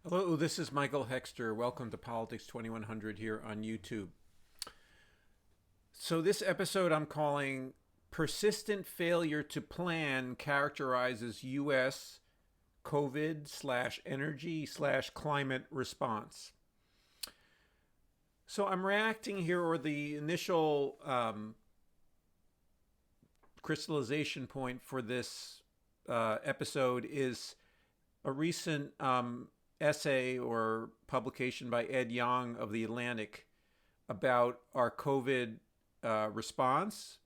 Hello, this is Michael Hexter. Welcome to Politics 2100 here on YouTube. So, this episode I'm calling Persistent Failure to Plan Characterizes U.S. COVID slash energy slash climate response. So, I'm reacting here, or the initial crystallization point for this episode is a recent essay or publication by Ed Yong of The Atlantic about our COVID response,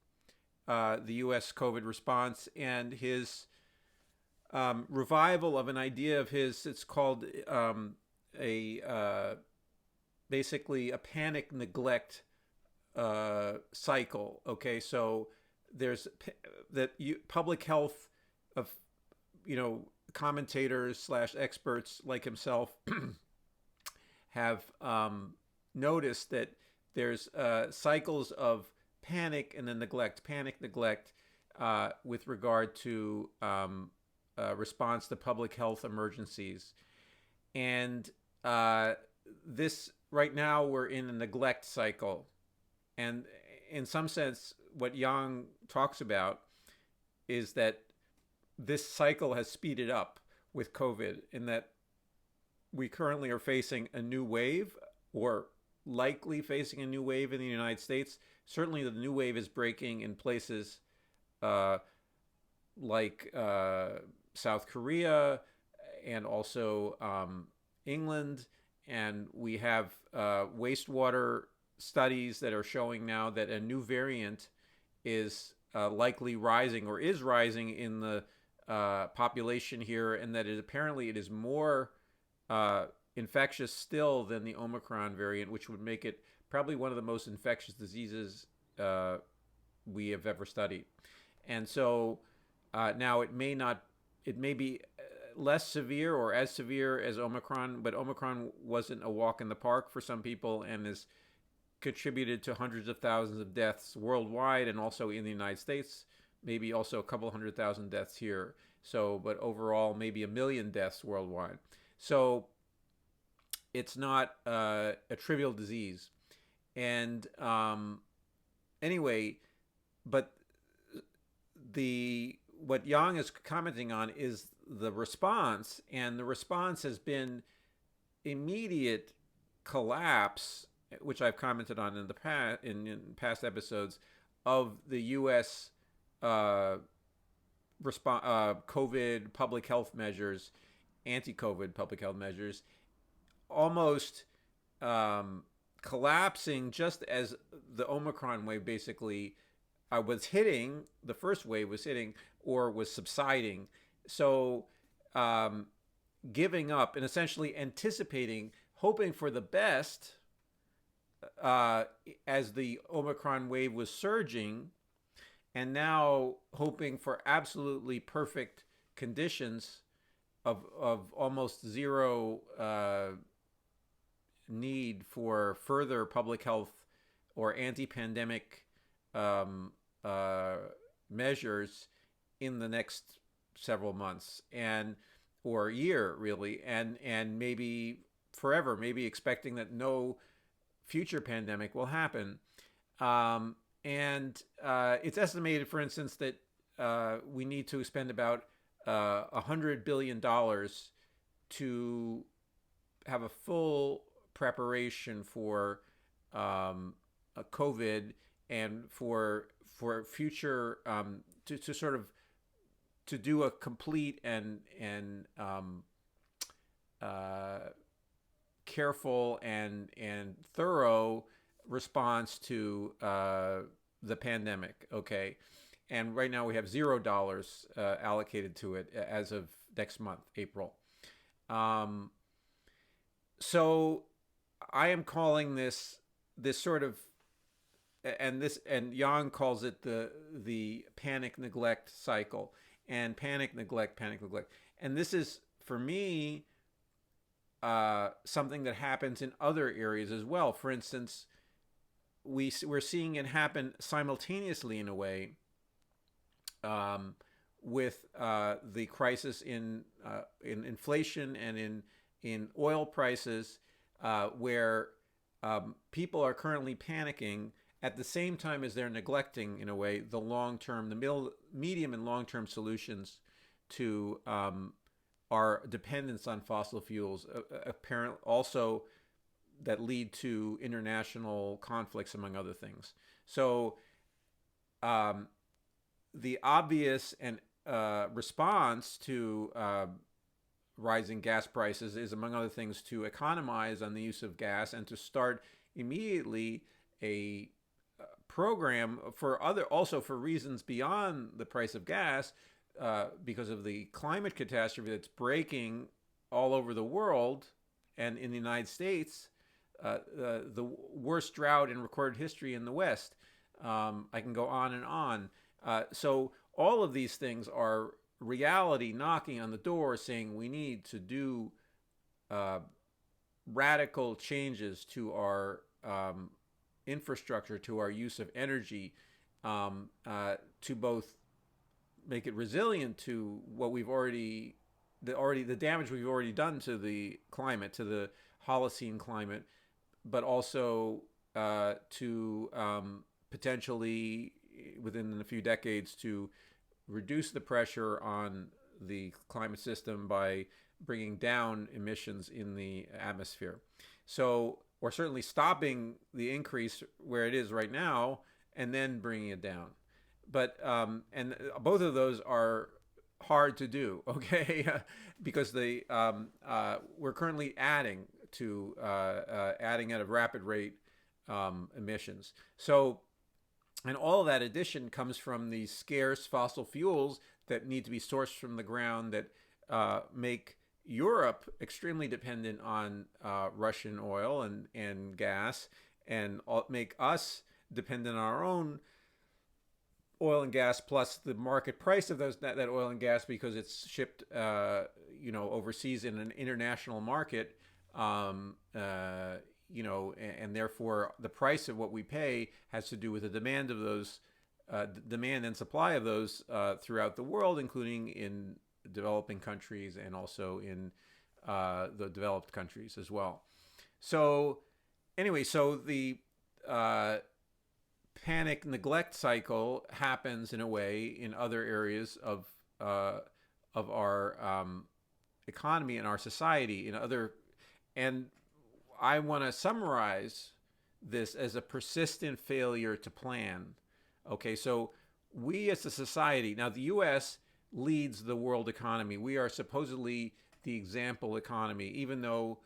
the U.S. COVID response, and his revival of an idea of his. It's called a basically a panic neglect cycle. Okay, so there's public health of commentators slash experts like himself have noticed that there's cycles of panic neglect with regard to response to public health emergencies. And this right now we're in a neglect cycle. And in some sense, what Yang talks about is that this cycle has speeded up with COVID, in that we currently are facing a new wave, or likely facing a new wave in the United States. Certainly, the new wave is breaking in places like South Korea and also England. And we have wastewater studies that are showing now that a new variant is likely rising, or is rising in the population here, and that apparently it is more infectious still than the Omicron variant, which would make it probably one of the most infectious diseases we have ever studied. And so now it may be less severe or as severe as Omicron, but Omicron wasn't a walk in the park for some people, and has contributed to hundreds of thousands of deaths worldwide, and also in the United States, maybe also a couple 100,000 deaths here. So, but overall, maybe 1 million deaths worldwide. So, it's not a trivial disease. And anyway, but what Yang is commenting on is the response, and the response has been immediate collapse, which I've commented on in the past in past episodes, of the U.S. COVID public health measures, anti-COVID public health measures, almost collapsing just as the Omicron wave basically was hitting. The first wave was hitting, or was subsiding. So giving up and essentially anticipating, hoping for the best as the Omicron wave was surging, and now hoping for absolutely perfect conditions of almost zero need for further public health or anti-pandemic measures in the next several months and or year, really, and maybe forever, maybe expecting that no future pandemic will happen. And it's estimated, for instance, that we need to spend about $100 billion to have a full preparation for COVID, and for future to sort of to do a complete and careful and thorough response to the pandemic. Okay, and right now we have $0 allocated to it as of next month, April. So I am calling this sort of, and Yang calls it the panic neglect cycle, and panic neglect, and this is, for me, something that happens in other areas as well. For instance, we're seeing it happen simultaneously in a way with the crisis in inflation and in in oil prices, where people are currently panicking at the same time as they're neglecting, in a way, the long term, the medium and long term solutions to our dependence on fossil fuels, apparent also that lead to international conflicts, among other things. So the obvious and response to rising gas prices is, among other things, to economize on the use of gas and to start immediately a program for also for reasons beyond the price of gas, because of the climate catastrophe that's breaking all over the world and in the United States, the worst drought in recorded history in the West. I can go on and on. So all of these things are reality knocking on the door, saying we need to do radical changes to our infrastructure, to our use of energy, to both make it resilient to what we've the damage we've already done to the climate, to the Holocene climate, but also to potentially, within a few decades, to reduce the pressure on the climate system by bringing down emissions in the atmosphere. So, or certainly stopping the increase where it is right now and then bringing it down. But and both of those are hard to do, okay? Because we're currently adding at a rapid rate emissions. So, and all of that addition comes from these scarce fossil fuels that need to be sourced from the ground, that make Europe extremely dependent on Russian oil and gas, and make us dependent on our own oil and gas, plus the market price of that oil and gas, because it's shipped overseas in an international market, and therefore the price of what we pay has to do with the demand of those, demand and supply of those throughout the world, including in developing countries and also in the developed countries as well. So anyway, so the panic neglect cycle happens in a way in other areas of our economy and our society, and I want to summarize this as a persistent failure to plan. Okay, so we as a society, now the U.S. leads the world economy. We are supposedly the example economy, even though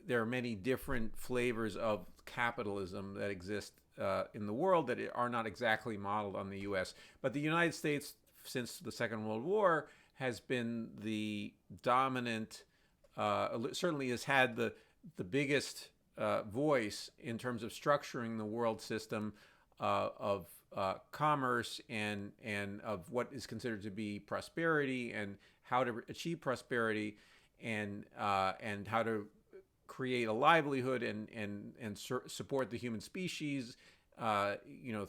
there are many different flavors of capitalism that exist in the world that are not exactly modeled on the U.S. But the United States, since the Second World War, has been the dominant, certainly has had the biggest voice in terms of structuring the world system of commerce and of what is considered to be prosperity, and how to achieve prosperity, and how to create a livelihood and support the human species,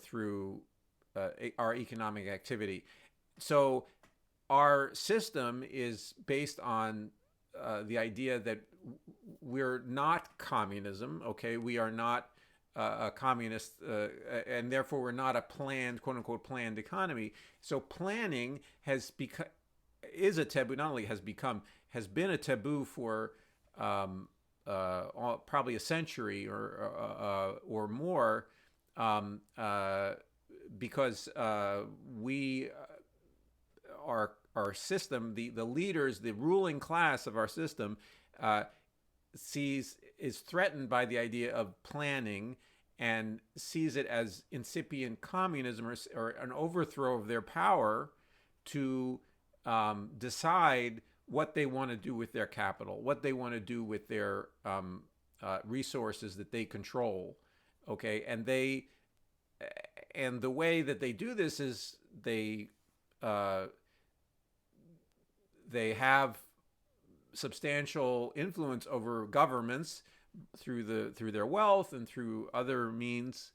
through our economic activity. So our system is based on the idea that we're not communism. Okay, we are not a communist, and therefore we're not a planned, quote unquote, planned economy. So planning has become, is a taboo. Not only has been a taboo for probably a century or more, because our system, the leaders, the ruling class of our system, is threatened by the idea of planning, and sees it as incipient communism, or an overthrow of their power to decide what they want to do with their capital, what they want to do with their resources that they control. Okay, and the way that they do this is they have substantial influence over governments through their wealth and through other means,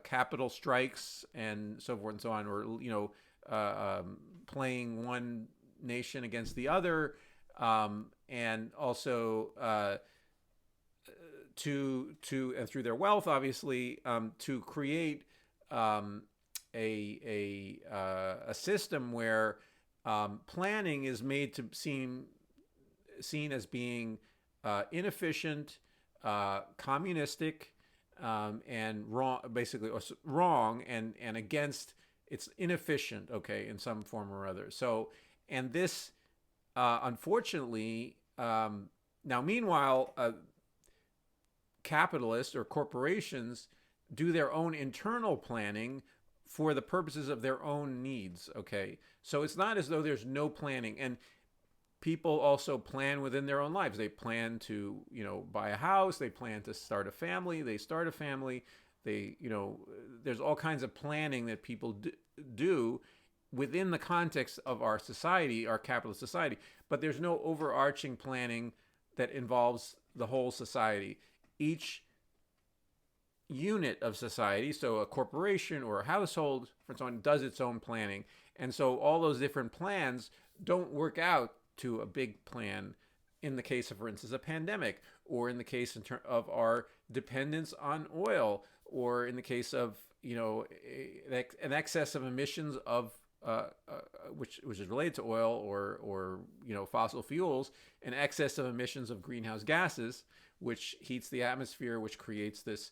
capital strikes and so forth and so on, or playing one nation against the other, and also to and through their wealth, obviously, to create a system where planning is made to seen as being inefficient, communistic, and wrong, basically, or wrong, and against. It's inefficient, okay, in some form or other. So, and this, unfortunately, now meanwhile, capitalists or corporations do their own internal planning for the purposes of their own needs, okay? So it's not as though there's no planning. And people also plan within their own lives. They plan to, buy a house, they plan to start a family, they start a family. They, there's all kinds of planning that people do within the context of our society, our capitalist society. But there's no overarching planning that involves the whole society. Each unit of society, so a corporation or a household, for so on, does its own planning. And so all those different plans don't work out to a big plan in the case of, for instance, a pandemic, or in the case of our dependence on oil, or in the case of, an excess of emissions of which is related to oil or fossil fuels, an excess of emissions of greenhouse gases, which heats the atmosphere, which creates this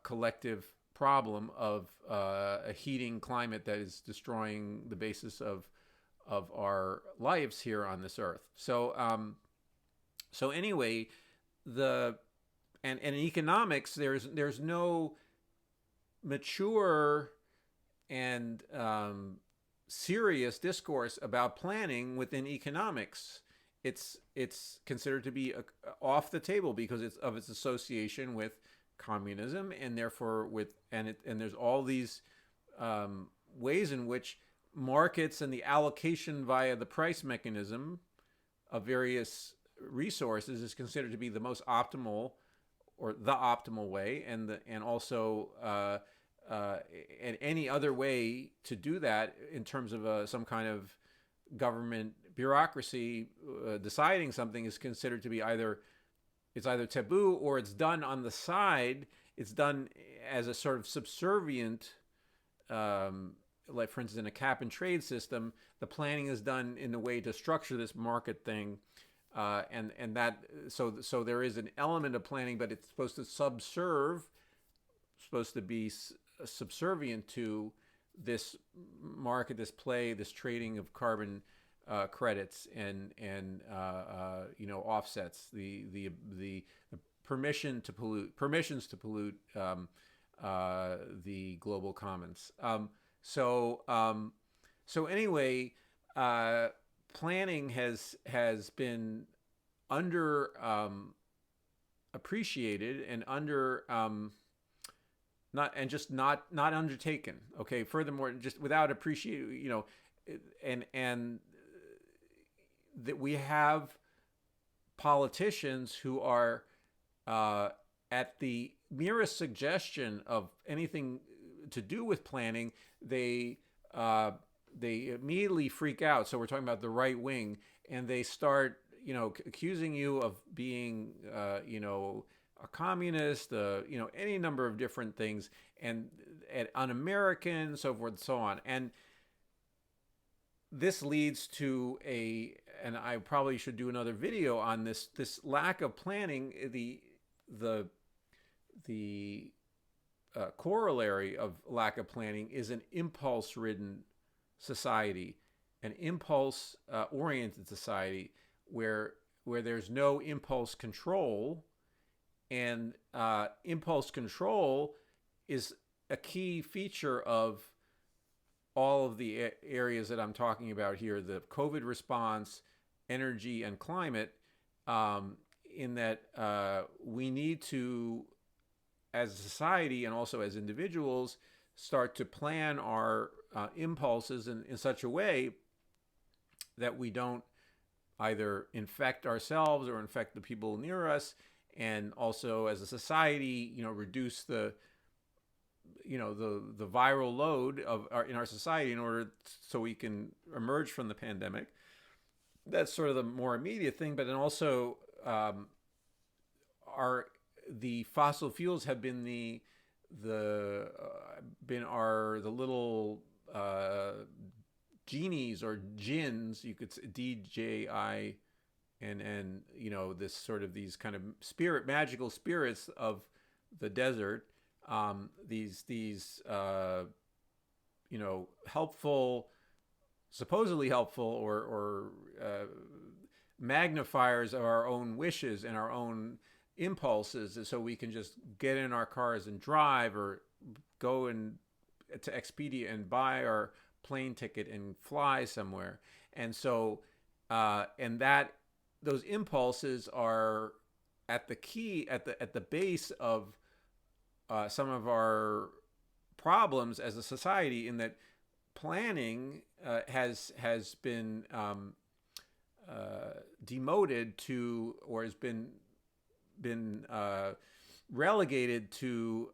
collective problem of a heating climate that is destroying the basis of our lives here on this earth. So anyway, and in economics, there's no mature and serious discourse about planning within economics. It's considered to be off the table because of its association with communism, and therefore and there's all these ways in which markets and the allocation via the price mechanism of various resources is considered to be the most optimal, or the optimal way, and also and any other way to do that in terms of some kind of government bureaucracy deciding something is considered to be either taboo, or it's done on the side. It's done as a sort of subservient, like for instance in a cap and trade system, the planning is done in a way to structure this market thing. And that so there is an element of planning, but it's supposed to be subservient to this market, this play, this trading of carbon credits and offsets, the permissions to pollute the global commons. So anyway. Planning has been under appreciated and under not undertaken. Okay. Furthermore, just without appreciating, and that we have politicians who are at the merest suggestion of anything to do with planning, they immediately freak out. So we're talking about the right wing, and they start, accusing you of being, a communist, any number of different things, and un-American, so forth and so on. And this leads to and I probably should do another video on this lack of planning. The corollary of lack of planning is an impulse-ridden society, an impulse-oriented society where there's no impulse control, and impulse control is a key feature of all of the areas that I'm talking about here: the COVID response, energy, and climate. In that we need to, as a society and also as individuals, start to plan our impulses in such a way that we don't either infect ourselves or infect the people near us, and also as a society, reduce the viral load in our society in order so we can emerge from the pandemic that's sort of the more immediate thing. But then also, our the fossil fuels have been the little genies or jinns, you could say, DJINN, this sort of these kind of magical spirits of the desert. These helpful, supposedly helpful, or magnifiers of our own wishes and our own impulses, so we can just get in our cars and drive, or go to Expedia and buy our plane ticket and fly somewhere. And so, and that those impulses are at the base of some of our problems as a society, in that planning has been demoted to, or has been relegated to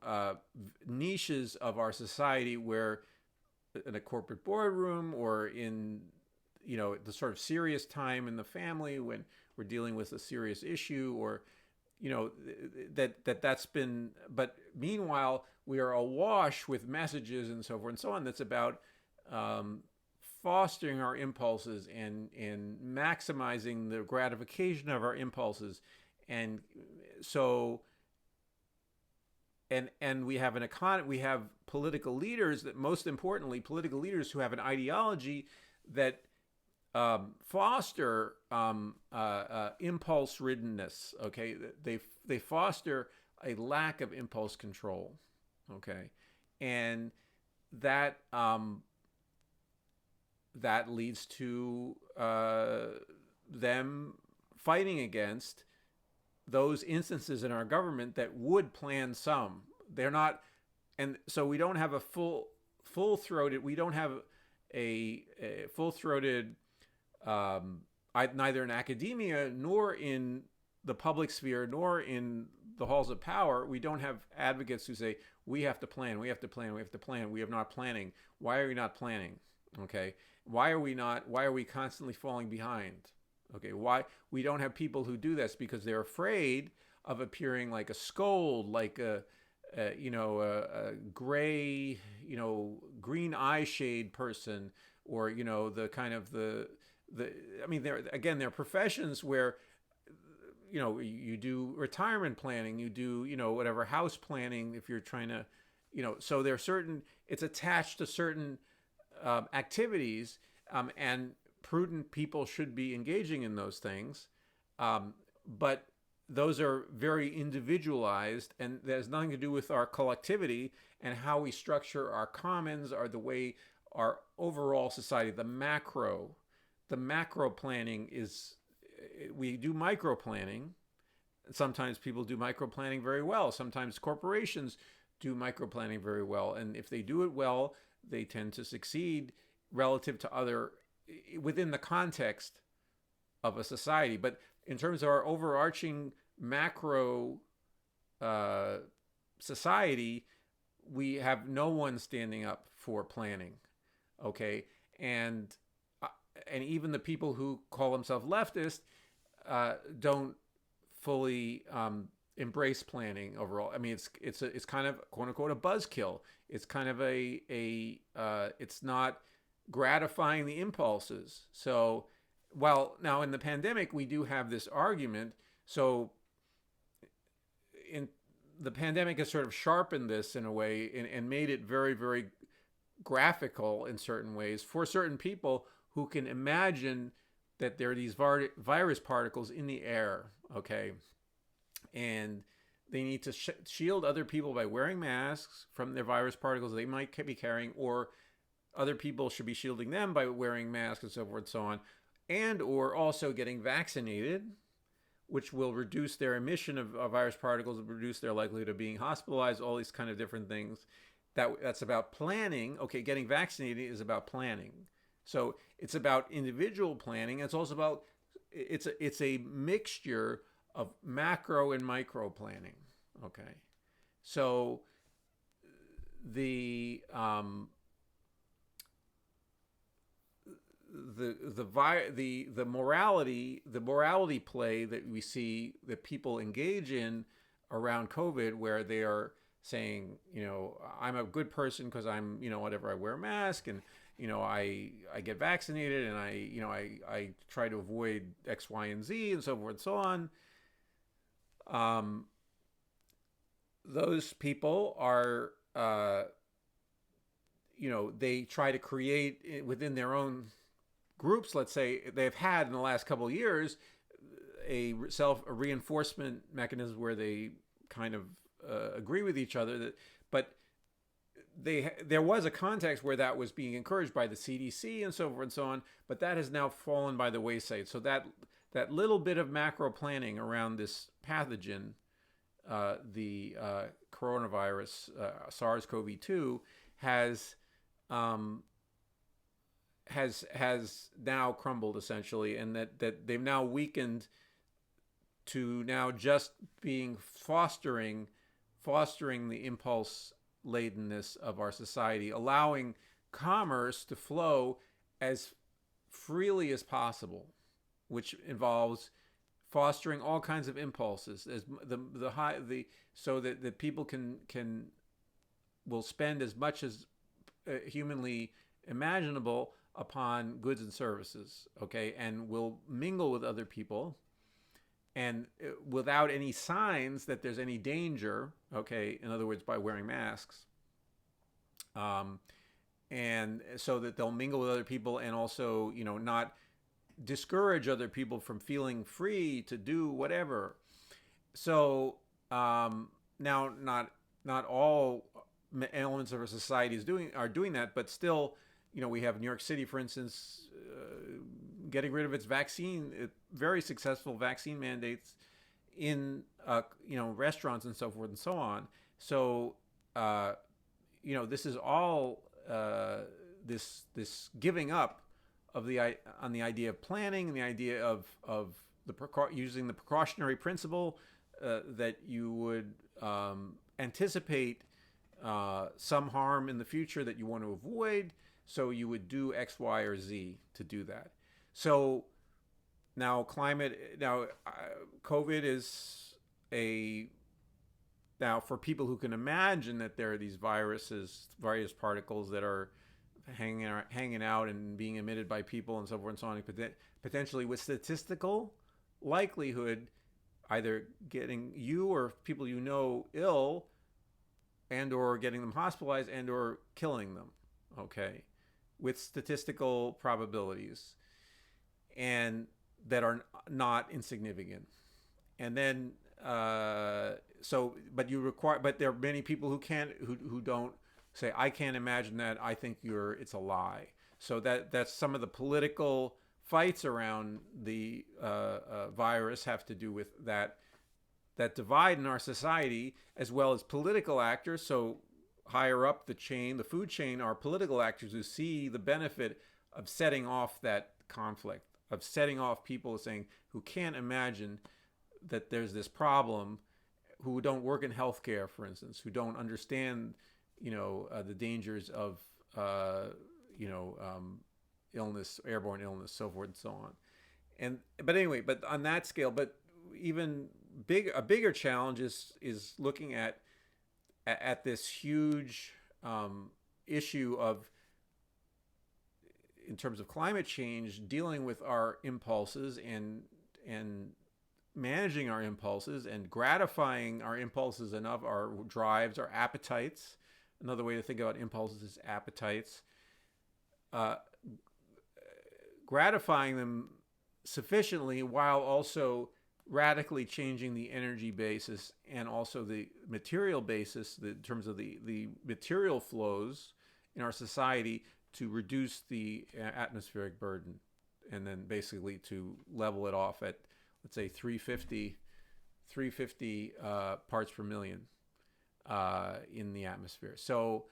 niches of our society, where in a corporate boardroom, or in the sort of serious time in the family when we're dealing with a serious issue, or that's been. But meanwhile, we are awash with messages and so forth and so on, that's about fostering our impulses and maximizing the gratification of our impulses. And so, and we have we have political leaders, that most importantly, political leaders who have an ideology that foster impulse riddenness. Okay, they foster a lack of impulse control. Okay, and that that leads to them fighting against those instances in our government that would plan some. They're not, and so we don't have a full-throated. We don't have a full-throated, neither in academia nor in the public sphere nor in the halls of power. We don't have advocates who say we have to plan, we have to plan, we have to plan. We are not planning. Why are we not planning? Okay, why are we not? Why are we constantly falling behind? Okay, why we don't have people who do this? Because they're afraid of appearing like a scold, like a gray, green eye shade person, or the kind of the. I mean, they're professions where you do retirement planning, you do whatever, house planning, if you're trying to, so there are certain. It's attached to certain activities, and prudent people should be engaging in those things, but those are very individualized, and that has nothing to do with our collectivity and how we structure our commons, or the way our overall society, the macro planning is. We do micro planning. Sometimes people do micro planning very well. Sometimes corporations do micro planning very well, and if they do it well, they tend to succeed relative to other, within the context of a society. But in terms of our overarching macro society, we have no one standing up for planning. Okay, and even the people who call themselves leftist don't fully embrace planning overall. I mean, it's kind of, quote unquote, a buzzkill. It's kind of it's not gratifying the impulses. So, well, now in the pandemic, we do have this argument. So, in the pandemic has sort of sharpened this in a way, and made it very, very graphical in certain ways for certain people who can imagine that there are these virus particles in the air, okay? And they need to shield other people by wearing masks from their virus particles they might be carrying, or other people should be shielding them by wearing masks and so forth and so on, and or also getting vaccinated, which will reduce their emission of virus particles, reduce their likelihood of being hospitalized, all these kind of different things. That's about planning. Okay, getting vaccinated is about planning. So it's about individual planning. It's also about, it's a mixture of macro and micro planning. Okay, so the morality play that we see that people engage in around COVID, where they are saying, I'm a good person because I'm, whatever, I wear a mask, and I get vaccinated, and I try to avoid X, Y, and Z, and so forth and so on. Those people are, they try to create within their own groups. Let's say they've had in the last couple of years a reinforcement mechanism where they kind of agree with each other. But there was a context where that was being encouraged by the CDC and so forth and so on. But that has now fallen by the wayside. So that little bit of macro planning around this pathogen, the coronavirus, SARS-CoV-2, has now crumbled essentially, and that they've now weakened to now just being fostering the impulse ladenness of our society, allowing commerce to flow as freely as possible, which involves fostering all kinds of impulses as so that people will spend as much as humanly imaginable upon goods and services, okay, and will mingle with other people, and without any signs that there's any danger, okay, in other words, by wearing masks, and so that they'll mingle with other people, and also, not discourage other people from feeling free to do whatever. So now, not all elements of our society are doing that, but still, we have New York City, for instance, getting rid of its very successful vaccine mandates in restaurants and so forth and so on. So this is all this giving up of the idea of planning, and the idea of using the precautionary principle, that you would anticipate some harm in the future that you want to avoid, so you would do X, Y, or Z to do that. So now COVID is now for people who can imagine that there are these various particles that are hanging out and being emitted by people and so forth and so on, potentially with statistical likelihood either getting you or people ill, and or getting them hospitalized, and or killing them, okay, with statistical probabilities, and that are not insignificant. And then but there are many people who don't say, I can't imagine that, I think it's a lie. So that's some of the political fights around the virus have to do with that divide in our society, as well as political actors. So higher up the food chain, are political actors who see the benefit of setting off that conflict, of setting off people who can't imagine that there's this problem, who don't work in healthcare, for instance, who don't understand, the dangers of, illness, airborne illness, so forth and so on. But on that scale, but even a bigger challenge is looking at this huge issue of, in terms of climate change, dealing with our impulses and managing our impulses and gratifying our impulses enough, our drives, our appetites. Another way to think about impulses is appetites. Gratifying them sufficiently while also radically changing the energy basis and also the material basis, in terms of the material flows in our society, to reduce the atmospheric burden, and then basically to level it off at, let's say, 350 parts per million in the atmosphere. So,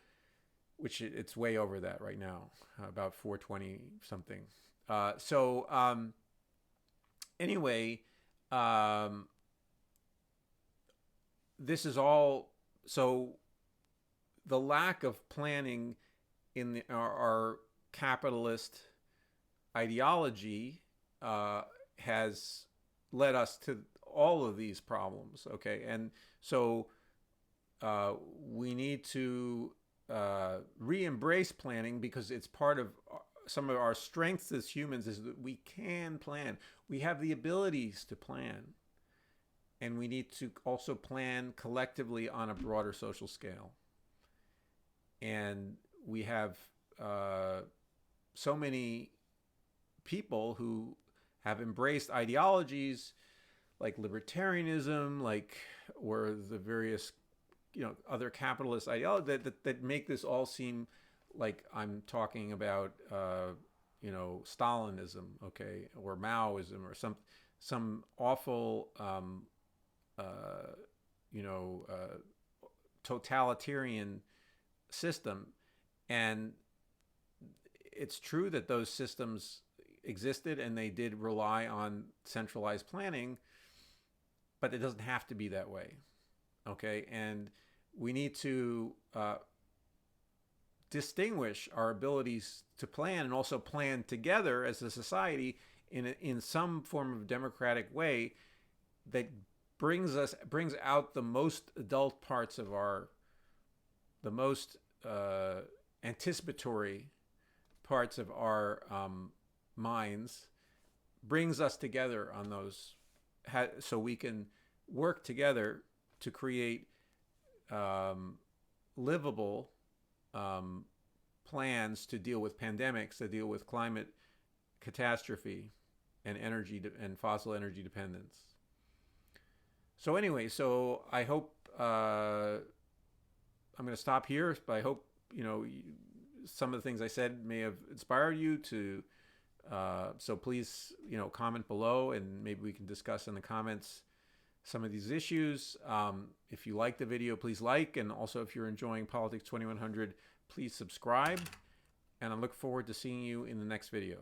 which it's way over that right now, about 420 something. Anyway, this is all, so the lack of planning in our capitalist ideology has led us to all of these problems. Okay, and so we need to re-embrace planning, because it's part of some of our strengths as humans is that we can plan. We have the abilities to plan, and we need to also plan collectively on a broader social scale. And we have so many people who have embraced ideologies like libertarianism, like, or the various, other capitalist ideologies that make this all seem like I'm talking about, Stalinism, okay, or Maoism, or some awful, totalitarian system. And it's true that those systems existed and they did rely on centralized planning, but it doesn't have to be that way. Okay, and we need to distinguish our abilities to plan and also plan together as a society in some form of democratic way that brings out the most adult parts of the most anticipatory parts of our minds, brings us together on those, so we can work together to create livable plans to deal with pandemics, to deal with climate catastrophe and and fossil energy dependence. So anyway, I hope I'm going to stop here, but I hope some of the things I said may have inspired you to. So please, comment below, and maybe we can discuss in the comments some of these issues. If you like the video, please like, and also if you're enjoying Politics 2100, please subscribe. And I look forward to seeing you in the next video.